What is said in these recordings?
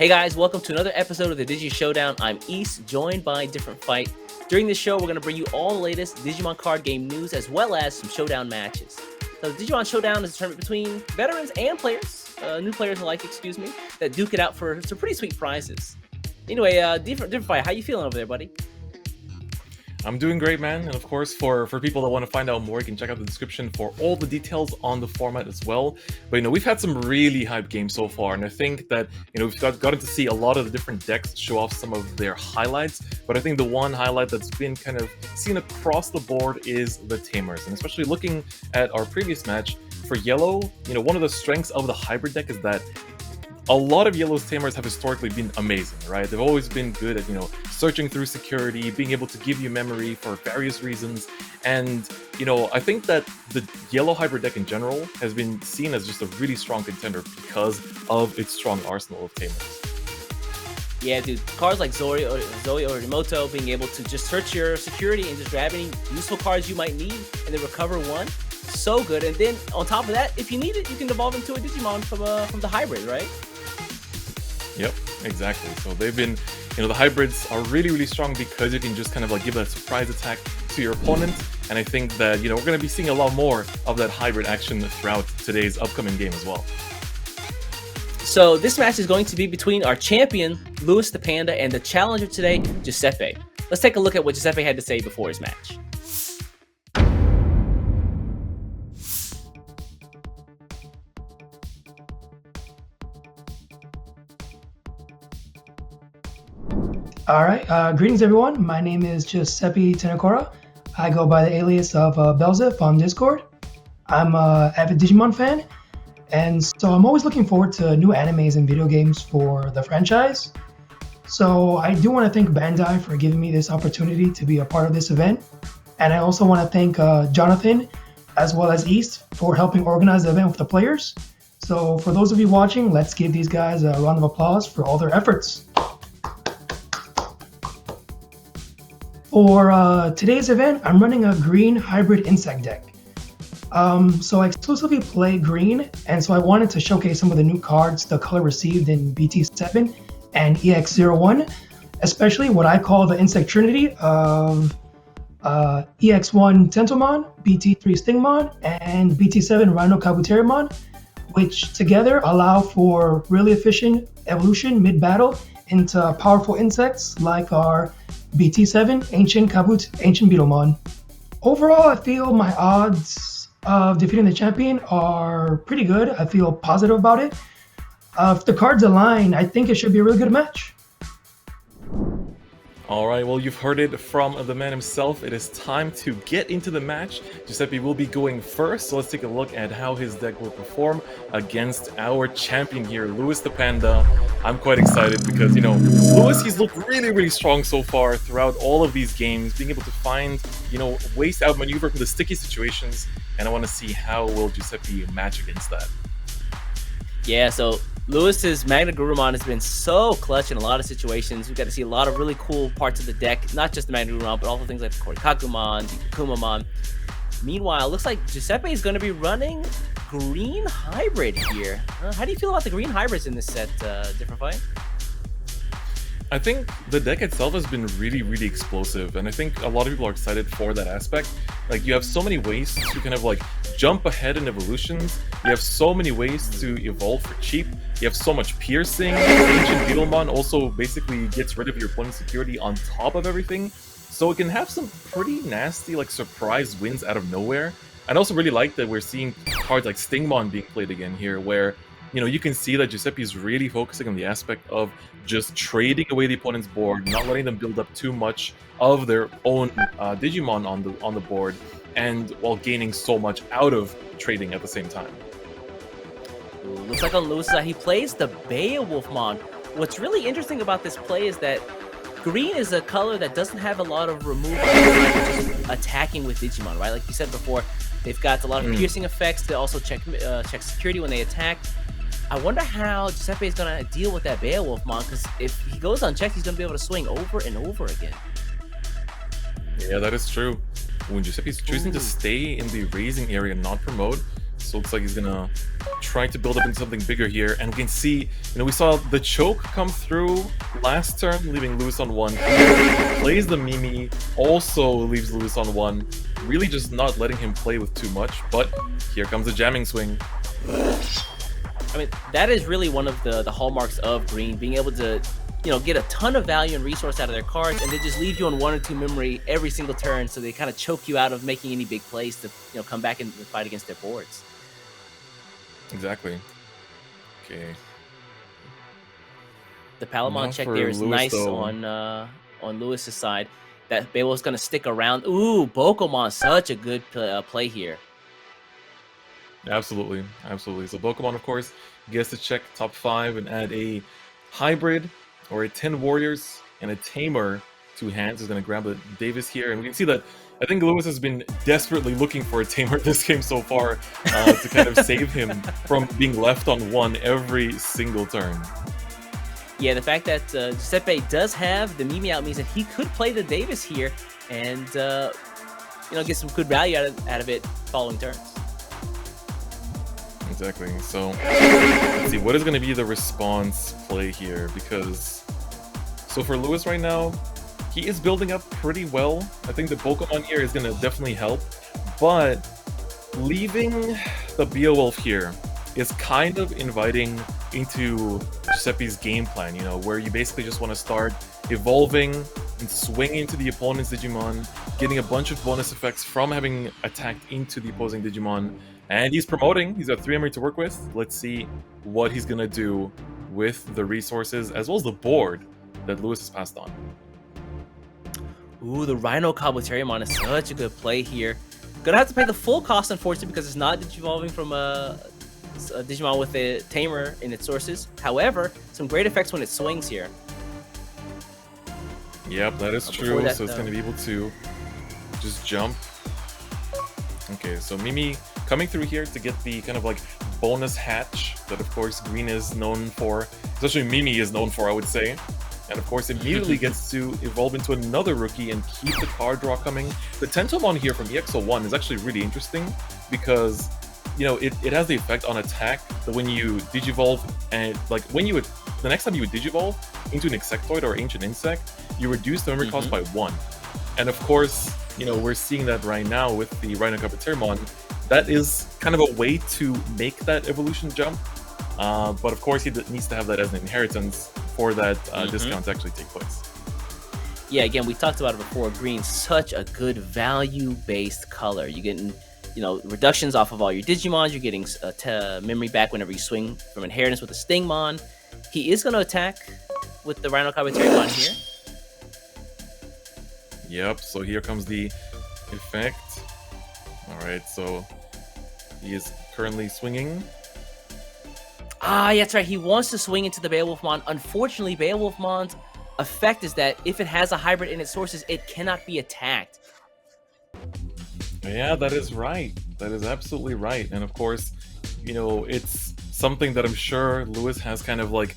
Hey guys, welcome to another episode of the Digi-Showdown. I'm East, joined by Different Fight. During this show, we're going to bring you all the latest Digimon Card Game news, as well as some showdown matches. So the Digimon Showdown is a tournament between veterans and players, new players alike, that duke it out for some pretty sweet prizes. Anyway, Different Fight, how you feeling over there, buddy? I'm doing great, man. And of course, for people that want to find out more, you can check out the description for all the details on the format as well. But, we've had some really hyped games so far. And I think that, we've gotten to see a lot of the different decks show off some of their highlights. But I think the one highlight that's been kind of seen across the board is the Tamers. And especially looking at our previous match, for Yellow, one of the strengths of the hybrid deck is that a lot of Yellow's Tamers have historically been amazing, right? They've always been good at, searching through security, being able to give you memory for various reasons. And, I think that the Yellow hybrid deck in general has been seen as just a really strong contender because of its strong arsenal of Tamers. Yeah, dude, cards like Zoe or Remoto being able to just search your security and just grab any useful cards you might need and then recover one. So good. And then on top of that, if you need it, you can evolve into a Digimon from the hybrid, right? Yep, exactly. So they've been, the hybrids are really, really strong because you can just kind of give a surprise attack to your opponent. And I think that, we're going to be seeing a lot more of that hybrid action throughout today's upcoming game as well. So this match is going to be between our champion, Louis the Panda, and the challenger today, Giuseppe. Let's take a look at what Giuseppe had to say before his match. All right, greetings everyone. My name is Giuseppe Tenacora. I go by the alias of Belzif on Discord. I'm an avid Digimon fan, and so I'm always looking forward to new animes and video games for the franchise. So I do want to thank Bandai for giving me this opportunity to be a part of this event, and I also want to thank Jonathan as well as East for helping organize the event with the players. So for those of you watching, let's give these guys a round of applause for all their efforts. For today's event, I'm running a green hybrid insect deck. So I exclusively play green, and so I wanted to showcase some of the new cards the color received in BT7 and EX01, especially what I call the insect trinity of EX1 Tentomon, BT3 Stingmon, and BT7 Rhino Kabuterimon, which together allow for really efficient evolution mid-battle into powerful insects like our BT7, Ancient Beetlemon. Overall, I feel my odds of defeating the champion are pretty good. I feel positive about it. If the cards align, I think it should be a really good match. All right, well, you've heard it from the man himself. It is time to get into the match. Giuseppe will be going first, so let's take a look at how his deck will perform against our champion here, Louis the Panda. I'm quite excited because, Louis, he's looked really, really strong so far throughout all of these games, being able to find, ways to outmaneuver from the sticky situations, and I want to see how will Giuseppe match against that. Yeah, so Lewis's Magna Gurumon has been so clutch in a lot of situations. We've got to see a lot of really cool parts of the deck, not just the Magna Gurumon, but also things like the Korikagumon, the Kumamon. Meanwhile, looks like Giuseppe is going to be running green hybrid here. How do you feel about the green hybrids in this set, Different Fight? I think the deck itself has been really, really explosive, and I think a lot of people are excited for that aspect. Like, you have so many ways to kind of jump ahead in evolutions. You have so many ways to evolve for cheap. You have so much piercing. Ancient Beetlemon also basically gets rid of your opponent's security on top of everything. So it can have some pretty nasty surprise wins out of nowhere. I also really like that we're seeing cards like Stingmon being played again here, where you can see that Giuseppe is really focusing on the aspect of just trading away the opponent's board, not letting them build up too much of their own Digimon on the board, and while gaining so much out of trading at the same time. Looks like on Louis' side, he plays the Beowulfmon. What's really interesting about this play is that green is a color that doesn't have a lot of removal, just attacking with Digimon, right? Like you said before, they've got a lot of piercing effects. They also check security when they attack. I wonder how Giuseppe is going to deal with that Beowulfmon, because if he goes unchecked, he's going to be able to swing over and over again. Yeah, that is true. When Giuseppe's choosing to stay in the raising area and not promote, So it looks like he's gonna try to build up into something bigger here. And we can see, we saw the choke come through last turn, leaving Lewis on 1. Plays the Mimi, also leaves Lewis on 1. Really just not letting him play with too much. But here comes the jamming swing. I mean, that is really one of the hallmarks of Green, being able to, get a ton of value and resource out of their cards, and they just leave you on 1 or 2 memory every single turn, so they kind of choke you out of making any big plays to, come back and fight against their boards. Exactly. Okay. The Palamon Now check for there is Lewis, nice though. on Lewis's side. That Beowulf's going to stick around. Ooh, Bokomon, such a good play here. Absolutely, absolutely. So Pokemon, of course, gets to check top 5 and add a hybrid or a 10 warriors and a tamer to hands. He's going to grab the Davis here, and we can see that I think Lewis has been desperately looking for a tamer this game so far to kind of save him from being left on 1 every single turn. Yeah, the fact that Giuseppe does have the Mimi out means that he could play the Davis here and get some good value out of it following turns. Exactly. So let's see what is going to be the response play here, because so for Lewis right now, he is building up pretty well. I think the Pokemon here is going to definitely help, but leaving the Beowulf here is kind of inviting into Giuseppe's game plan, where you basically just want to start evolving and swinging into the opponent's Digimon, getting a bunch of bonus effects from having attacked into the opposing Digimon. And he's promoting. He's got 3 memory to work with. Let's see what he's going to do with the resources as well as the board that Lewis has passed on. Ooh, the Rhino Kabuterimon is such a good play here. Gonna have to pay the full cost, unfortunately, because it's not digivolving from a Digimon with a tamer in its sources. However, some great effects when it swings here. Yep, that is true. That, so it's going to be able to just jump. Okay, so Mimi coming through here to get the kind of like bonus hatch that, of course, Green is known for. Especially Mimi is known for, I would say. And of course, immediately gets to evolve into another rookie and keep the card draw coming. The Tentomon here from EXO1 is actually really interesting because, it has the effect on attack that when you digivolve and the next time you would digivolve into an Insectoid or Ancient Insect, you reduce the memory cost by 1. And of course, we're seeing that right now with the Rhino Kabuterimon. That is kind of a way to make that evolution jump. But of course, he needs to have that as an inheritance for that discount to actually take place. Yeah, again, we talked about it before. Green's such a good value-based color. You're getting, reductions off of all your Digimons. You're getting memory back whenever you swing from inheritance with a Stingmon. He is going to attack with the Rhino Kabuterimon here. Yep, so here comes the effect. Alright, so he is currently swinging. Ah, that's right. He wants to swing into the Beowulfmon. Unfortunately, Beowulfmon's effect is that if it has a hybrid in its sources, it cannot be attacked. Yeah, that is right. That is absolutely right. And of course, it's something that I'm sure Lewis has kind of like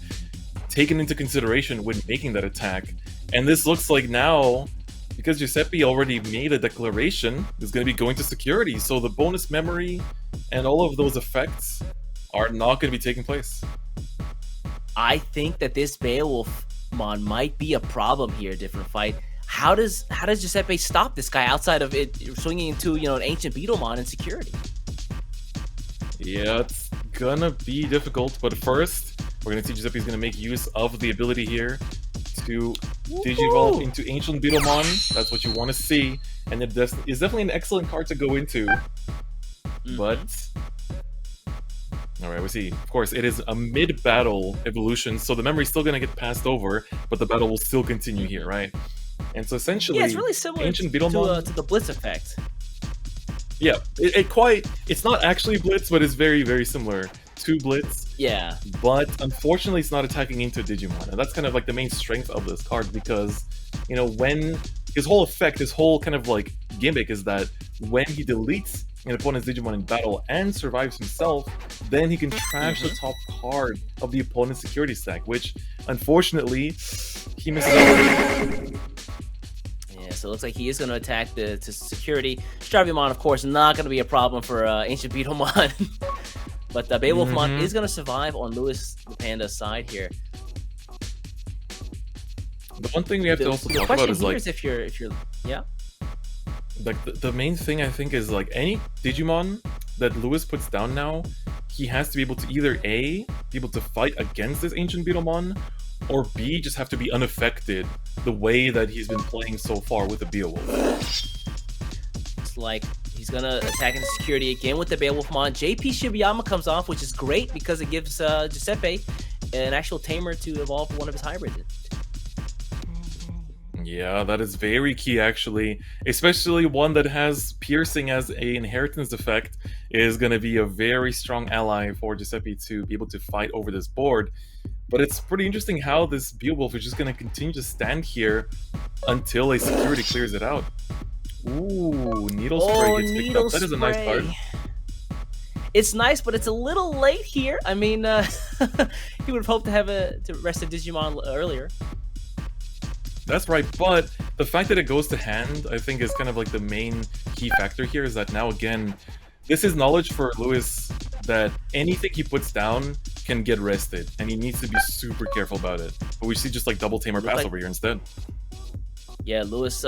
taken into consideration when making that attack. And this looks like now, because Giuseppe already made a declaration, is going to be going to security. So the bonus memory and all of those effects are not going to be taking place. I think that this Beowulfmon might be a problem here, different fight. How does Giuseppe stop this guy outside of it swinging into, an Ancient Beetlemon in security? Yeah, it's gonna be difficult, but first, we're gonna see Giuseppe's gonna make use of the ability here to digivolve into Ancient Beetlemon. That's what you want to see, and it is definitely an excellent card to go into. But all right, we see. Of course, it is a mid-battle evolution, so the memory's still gonna get passed over, but the battle will still continue here, right? And so essentially, yeah, it's really similar Ancient to Beetlemon the Blitz effect. Yeah, it's not actually Blitz, but it's very, very similar to Blitz. Yeah. But unfortunately, it's not attacking into Digimon. And that's kind of like the main strength of this card because, when his whole effect, his whole kind of like gimmick is that when he deletes an opponent's Digimon in battle and survives himself, then he can trash the top card of the opponent's security stack, which unfortunately, he misses out. Yeah, so it looks like he is going to attack to security. Stravimon, of course, not going to be a problem for Ancient Beetlemon. But Beowulfmon is going to survive on Lewis the Panda's side here. The one thing we have to also talk about is like, if you're yeah. Like the main thing I think is like any Digimon that Lewis puts down now, he has to be able to either A, be able to fight against this Ancient Beetlemon, or B, just have to be unaffected the way that he's been playing so far with the Beowulf. It's like he's gonna attack into security again with the Beowulfmon. JP Shibayama comes off, which is great because it gives Giuseppe an actual tamer to evolve one of his hybrids. Yeah, that is very key actually, especially one that has piercing as an inheritance effect is going to be a very strong ally for Giuseppe to be able to fight over this board. But it's pretty interesting how this Beowulf is just going to continue to stand here until a security clears it out. Ooh, Needle Spray gets picked up. That is a nice card. It's nice, but it's a little late here. I mean, he would have hoped to have to rest a Digimon earlier. That's right, but the fact that it goes to hand, I think, is kind of like the main key factor here, is that now, again, this is knowledge for Lewis that anything he puts down can get rested, and he needs to be super careful about it. But we see just like double tamer pass over here instead. Yeah, Lewis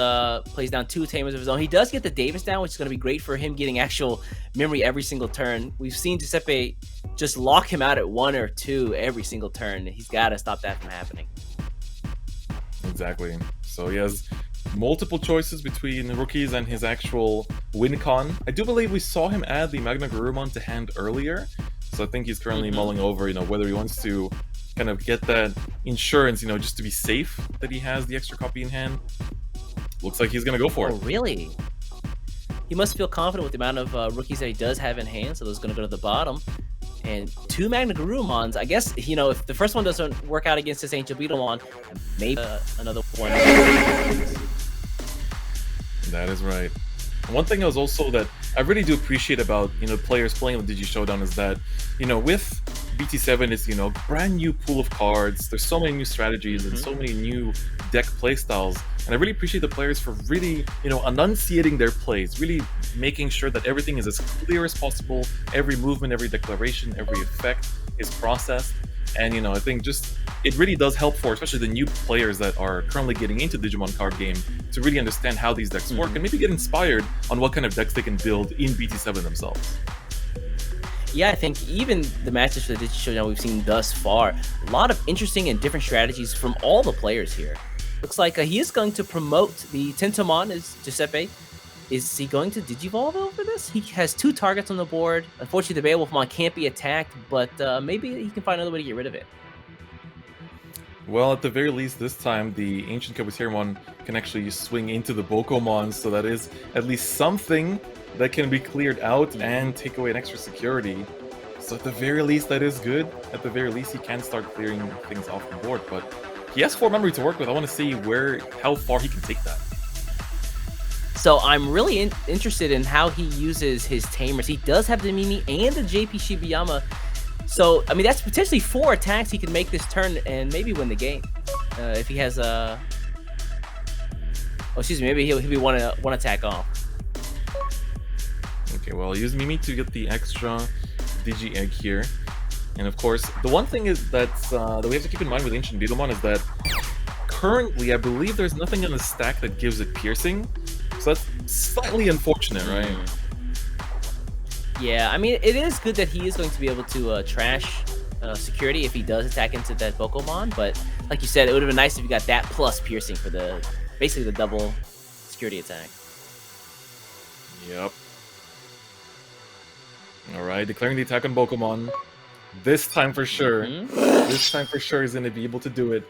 plays down 2 tamers of his own. He does get the Davis down, which is going to be great for him getting actual memory every single turn. We've seen Giuseppe just lock him out at 1 or 2 every single turn. He's got to stop that from happening. Exactly. So he has multiple choices between the rookies and his actual win con. I do believe we saw him add the Magna Garurumon to hand earlier, so I think he's currently mulling over, whether he wants to kind of get that insurance, just to be safe that he has the extra copy in hand. Looks like he's gonna go for it. Oh, really? He must feel confident with the amount of rookies that he does have in hand, so those are gonna go to the bottom. And 2 Magna Garurumons. I guess, if the first one doesn't work out against this Ancient Beetlemon, maybe another one. That is right. And one thing also that I really do appreciate about, players playing the Digi-SHOWDOWN is that, with BT7, it's, brand new pool of cards. There's so many new strategies and so many new deck playstyles. And I really appreciate the players for really, enunciating their plays, really making sure that everything is as clear as possible. Every movement, every declaration, every effect is processed. And, I think it really does help for, especially the new players that are currently getting into Digimon Card Game, to really understand how these decks work and maybe get inspired on what kind of decks they can build in BT7 themselves. Yeah, I think even the matches for the Digi-SHOWDOWN we've seen thus far, a lot of interesting and different strategies from all the players here. Looks like he is going to promote the Tentomon as Giuseppe. Is he going to Digivolve over this? He has 2 targets on the board. Unfortunately, the Beowulfmon can't be attacked, but maybe he can find another way to get rid of it. Well, at the very least, this time, the Ancient Kabuterimon can actually swing into the Bokomon, so that is at least something that can be cleared out and take away an extra security. So at the very least, that is good. At the very least, he can start clearing things off the board, but he has 4 memory to work with. I want to see how far he can take that. So I'm really interested in how he uses his tamers. He does have the Mimi and the JP Shibayama. So, I mean, that's potentially 4 attacks he can make this turn and maybe win the game. If he has a... Oh, excuse me, maybe he'll be one attack off. Okay, well, I'll use Mimi to get the extra Digi Egg here. And of course, the one thing is that we have to keep in mind with Ancient Beetlemon is that currently, I believe there's nothing in the stack that gives it piercing. So that's slightly unfortunate, right? Yeah, I mean, it is good that he is going to be able to trash security if he does attack into that Bokomon, but like you said, it would have been nice if you got that plus piercing for basically the double security attack. Yep. Alright, declaring the attack on Bokomon. This time for sure. This time for sure he's going to be able to do it.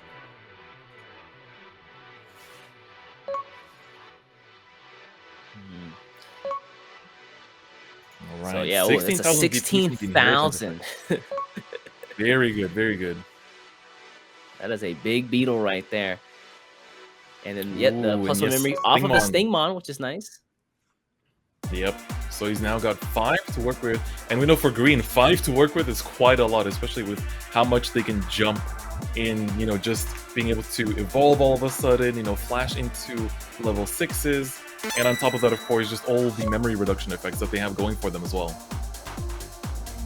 Alright, so yeah, it's a 16,000. Very good, very good. That is a big beetle right there. And then, the plus 1 memory off of the Stingmon, which is nice. Yep. So he's now got 5 to work with. And we know for green, 5 to work with is quite a lot, especially with how much they can jump in, just being able to evolve all of a sudden, flash into level 6s. And on top of that, of course, just all the memory reduction effects that they have going for them as well.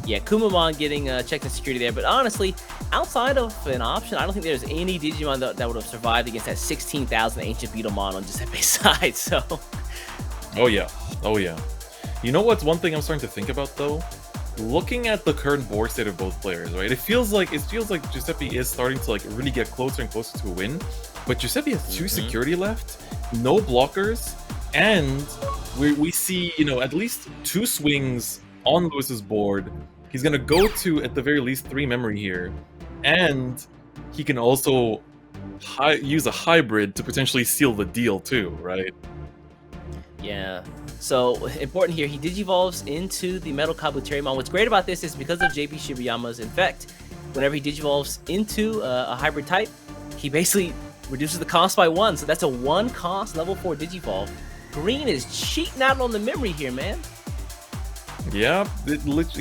Yeah, Kumamon getting checked in security there, but honestly, outside of an option, I don't think there's any Digimon that would have survived against that 16,000 Ancient Beetlemon on Giuseppe's side, so... Oh yeah, oh yeah. You know what's one thing I'm starting to think about though? Looking at the current board state of both players, right? It feels like Giuseppe is starting to like really get closer and closer to a win, but Giuseppe has 2 security left, no blockers, and we see, you know, at least 2 swings on Lewis's board. He's gonna go to, at the very least, 3 memory here, and he can also use a hybrid to potentially seal the deal too, right? Yeah. So, important here, he digivolves into the Metal Kabuterimon. What's great about this is because of JP Shibayama's Infect, whenever he digivolves into a hybrid type, he basically reduces the cost by 1, so that's a 1 cost level 4 digivolve. Green is cheating out on the memory here, man. Yeah,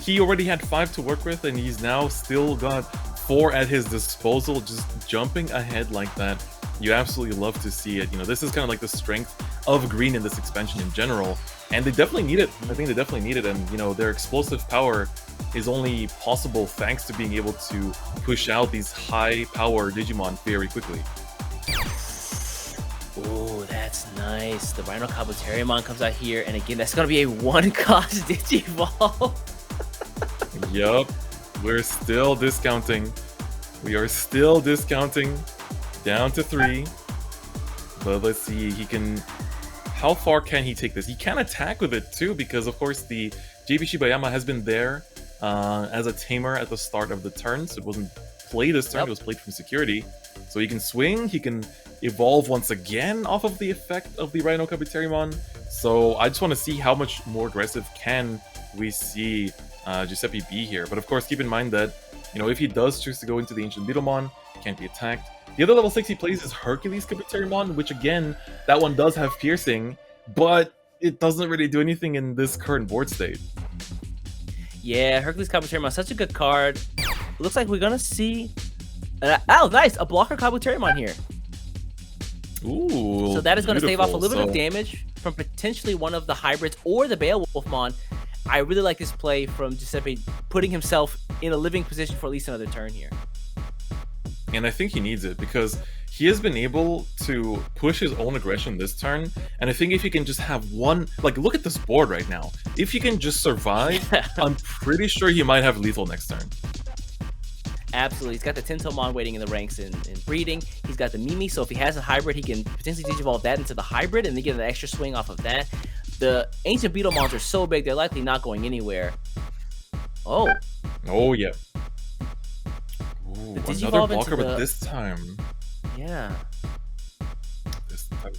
he already had 5 to work with, and he's now still got 4 at his disposal, just jumping ahead like that. You absolutely love to see it. You know, this is kind of like the strength of Green in this expansion in general, and they definitely need it. I think they definitely need it, and you know, their explosive power is only possible thanks to being able to push out these high-power Digimon very quickly. Ooh, that's nice. The Rhino Kabuterimon comes out here, and again, that's gonna be a 1-cost Digivolve. Yup, we're still discounting. We are still discounting down to 3. But let's see, he can... How far can he take this? He can attack with it too, because of course the JP Shibayama has been there as a tamer at the start of the turn, so it wasn't played this turn, It was played from security. So he can swing, he can evolve once again off of the effect of the Rhino Kabuterimon. So I just want to see how much more aggressive can we see Giuseppe be here. But of course, keep in mind that, you know, if he does choose to go into the Ancient Beetlemon, he can't be attacked. The other level 6 he plays is Hercules Kabuterimon, which again, that one does have piercing, but it doesn't really do anything in this current board state. Yeah, Hercules Kabuterimon, such a good card. Looks like we're gonna see... oh, nice! A blocker Kabuterimon here. Ooh, so that is going to save off a little bit So- of damage from potentially one of the hybrids or the Beowulfmon. I really like this play from Giuseppe, putting himself in a living position for at least another turn here. And I think he needs it because he has been able to push his own aggression this turn. And I think if he can just have one, like, look at this board right now. If he can just survive, I'm pretty sure he might have lethal next turn. Absolutely. He's got the Tentomon waiting in the ranks in breeding. He's got the Mimi, so if he has a hybrid, he can potentially digivolve that into the hybrid and then get an extra swing off of that. The Ancient Beetlemons are so big, they're likely not going anywhere. Oh. Oh, yeah. Ooh, The another Digivolve blocker, into but the- this time Yeah.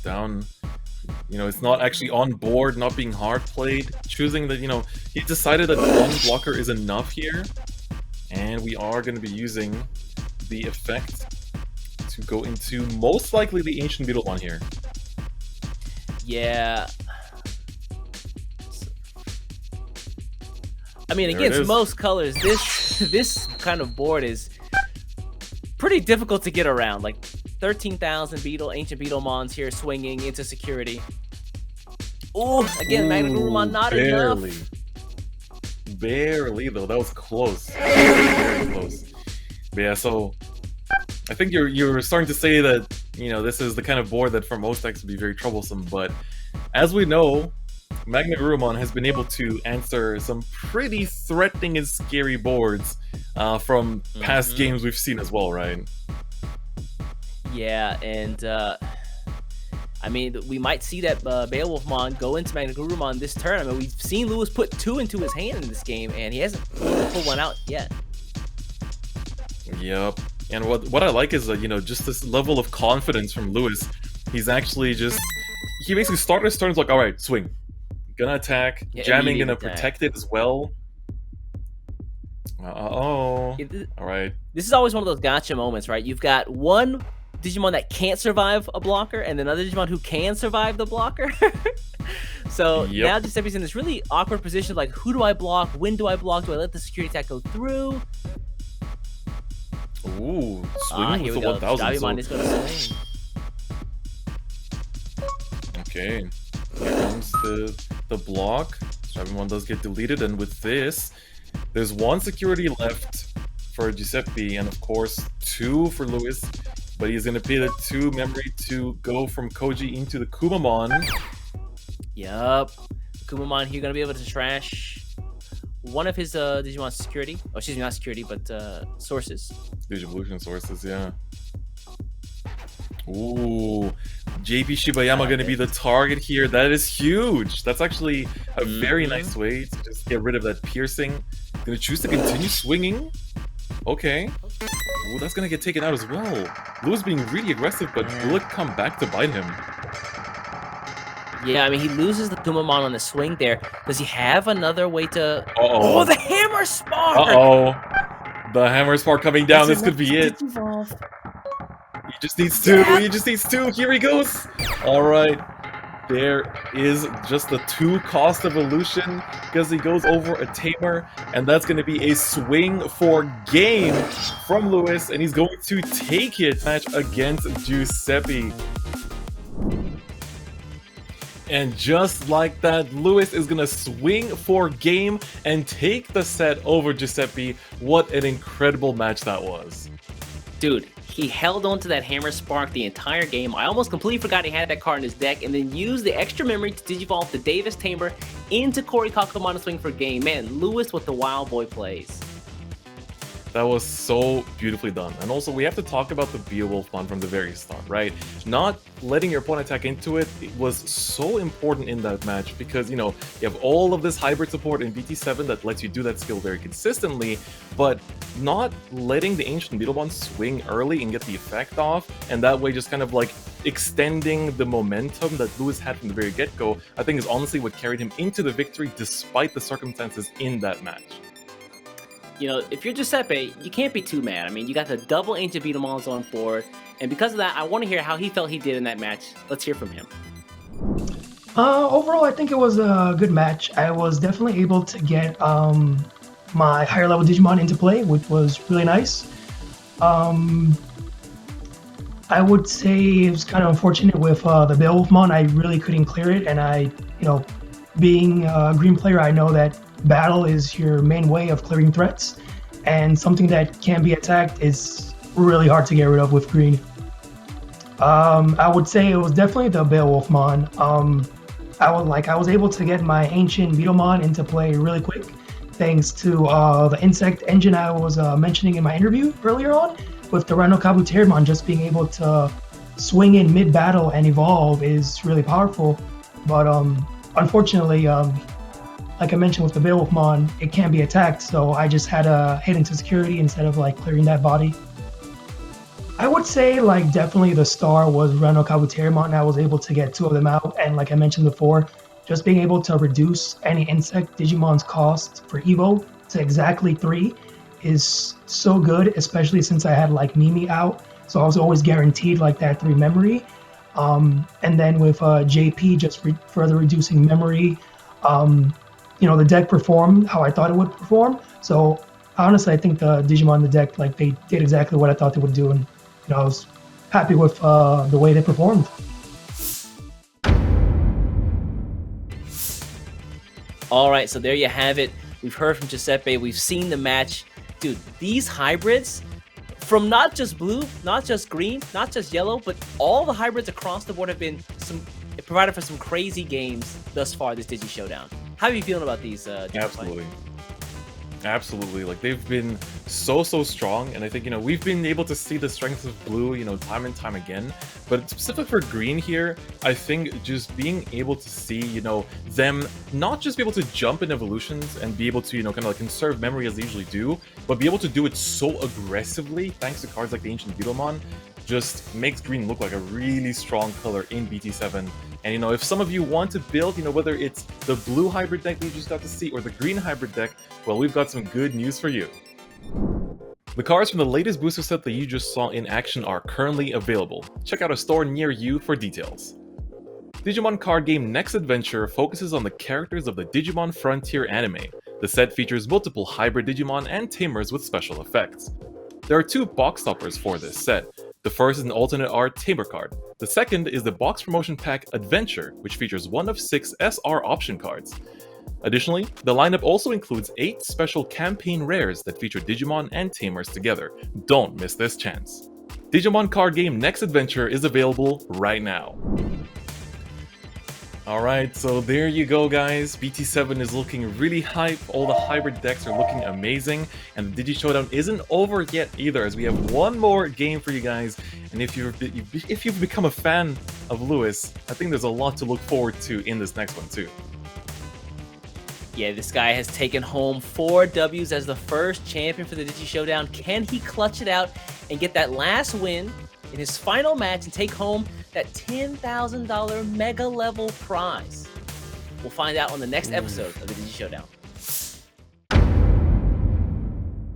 down. You know, it's not actually on board, not being hard played. Choosing that, you know, he decided that one blocker is enough here. And we are going to be using the effect to go into most likely the Ancient Beetlemon here. Yeah. I mean, There it against is. most colors, this kind of board is pretty difficult to get around. Like 13,000 Ancient Beetlemons here swinging into security. Ooh, again, Magnagurumon not barely. enough. Barely, though. That was close. Very close. But yeah, so I think you're starting to say that, you know, this is the kind of board that for most decks would be very troublesome, but as we know, Magnagurumon has been able to answer some pretty threatening and scary boards from past games we've seen as well, right? Yeah, and I mean, we might see that Beowulfmon go into Magnagurumon this turn. I mean, we've seen Lewis put 2 into his hand in this game, and he hasn't pulled one out yet. Yep. And what I like is, you know, just this level of confidence from Lewis. He's actually just... He basically started his turns like, alright, swing. Gonna attack. Yeah, Jamming immediate gonna attack. protect it as well. Uh-oh. It- Alright. This is always one of those gotcha moments, right? You've got one Digimon that can't survive a blocker, and another Digimon who can survive the blocker. So Yep. now Giuseppe's in this really awkward position, like, who do I block? When do I block? Do I let the security attack go through? Ooh, swinging Here with we the go. 1000. Stabimon is going to swing. Okay. Here comes the block. Stabimon does get deleted, and with this, There's 1 security left for Giuseppe, and of course 2 for Lewis. But he's gonna pay the 2 memory to go from Koji into the Kumamon. Yup. Kumamon here gonna be able to trash one of his Digimon security. Oh, excuse me, not security, but sources. Digivolution sources, yeah. Ooh, JP Shibayama gonna be the target here. That is huge. That's actually a very nice way to just get rid of that piercing. Gonna choose to continue swinging. Okay. Ooh, that's gonna get taken out as well. Lewis being really aggressive, but will it come back to bite him? Yeah, I mean, he loses the Kumamon on the swing there. Does he have another way to... Uh-oh. Oh, the Hammer Spark! Uh-oh. The Hammer Spark coming down. This could be it. Digivolve. He just needs 2. He just needs 2. Here he goes. All right. There is just the 2 cost evolution because he goes over a Tamer, and that's going to be a swing for game from Lewis, and he's going to take it match against Giuseppe. And just like that, Lewis is gonna swing for game and take the set over Giuseppe. What an incredible match that was. Dude, he held on to that Hammer Spark the entire game. I almost completely forgot he had that card in his deck, and then used the extra memory to digivolve the Davis Tamer into Cory Kakumon to swing for game. Man, Lewis with the wild boy plays. That was so beautifully done. And also, we have to talk about the Beowulfmon from the very start, right? Not letting your opponent attack into it was so important in that match because, you know, you have all of this hybrid support in BT7 that lets you do that skill very consistently, but not letting the Ancient Beetlemon swing early and get the effect off, and that way just kind of like extending the momentum that Lewis had from the very get-go, I think is honestly what carried him into the victory despite the circumstances in that match. You know, if you're Giuseppe, you can't be too mad. I mean, you got the double Ancient Beetlemons on board, and because of that, I want to hear how he felt he did in that match. Let's hear from him. Overall, I think it was a good match. I was definitely able to get my higher level Digimon into play, which was really nice. I would say it was kind of unfortunate with the Beowulfmon. I really couldn't clear it, and being a green player, I know that battle is your main way of clearing threats, and something that can be attacked is really hard to get rid of with green. I would say it was definitely the Beowulfmon. I was able to get my Ancient Beetlemon into play really quick, thanks to the insect engine I was mentioning in my interview earlier on, with the Rhino Kabuterimon just being able to swing in mid-battle and evolve is really powerful. But unfortunately, like I mentioned with the Beowulfmon, it can't be attacked, so I just had to hit into security instead of like clearing that body. I would say like definitely the star was Rhino Kabuterimon. I was able to get 2 of them out, and like I mentioned before, just being able to reduce any insect Digimon's cost for Evo to exactly 3 is so good, especially since I had like Mimi out, so I was always guaranteed like that 3 memory. And then with JP just further reducing memory, the deck performed how I thought it would perform. So honestly, I think the Digimon in the deck, like they did exactly what I thought they would do, and I was happy with the way they performed. All right, so there you have it. We've heard from Giuseppe. We've seen the match. Dude, these hybrids, from not just blue, not just green, not just yellow, but all the hybrids across the board have been provided for some crazy games thus far this Digi Showdown. How are you feeling about these? Absolutely. Like they've been so strong, and I think we've been able to see the strengths of blue time and time again, but specific for green here, I think just being able to see them not just be able to jump in evolutions and be able to kind of like conserve memory as they usually do, but be able to do it so aggressively thanks to cards like the Ancient Beetlemon just makes green look like a really strong color in BT7. And if some of you want to build, whether it's the blue hybrid deck that you just got to see or the green hybrid deck, well, we've got some good news for you. The cards from the latest booster set that you just saw in action are currently available. Check out a store near you for details. Digimon Card Game Next Adventure focuses on the characters of the Digimon Frontier anime. The set features multiple hybrid Digimon and tamers with special effects. There are 2 box toppers for this set. The first is an alternate art Tamer card. The second is the box promotion pack Adventure, which features 1 of 6 SR option cards. Additionally, the lineup also includes 8 special campaign rares that feature Digimon and Tamers together. Don't miss this chance. Digimon Card Game Next Adventure is available right now. Alright, so there you go guys, BT7 is looking really hype, all the hybrid decks are looking amazing, and the Digi-Showdown isn't over yet either, as we have one more game for you guys, and if you've become a fan of Lewis, I think there's a lot to look forward to in this next one too. Yeah, this guy has taken home 4 Ws as the first champion for the Digi-Showdown. Can he clutch it out and get that last win in his final match and take home that $10,000 mega level prize? We'll find out on the next episode of the Digi-Showdown.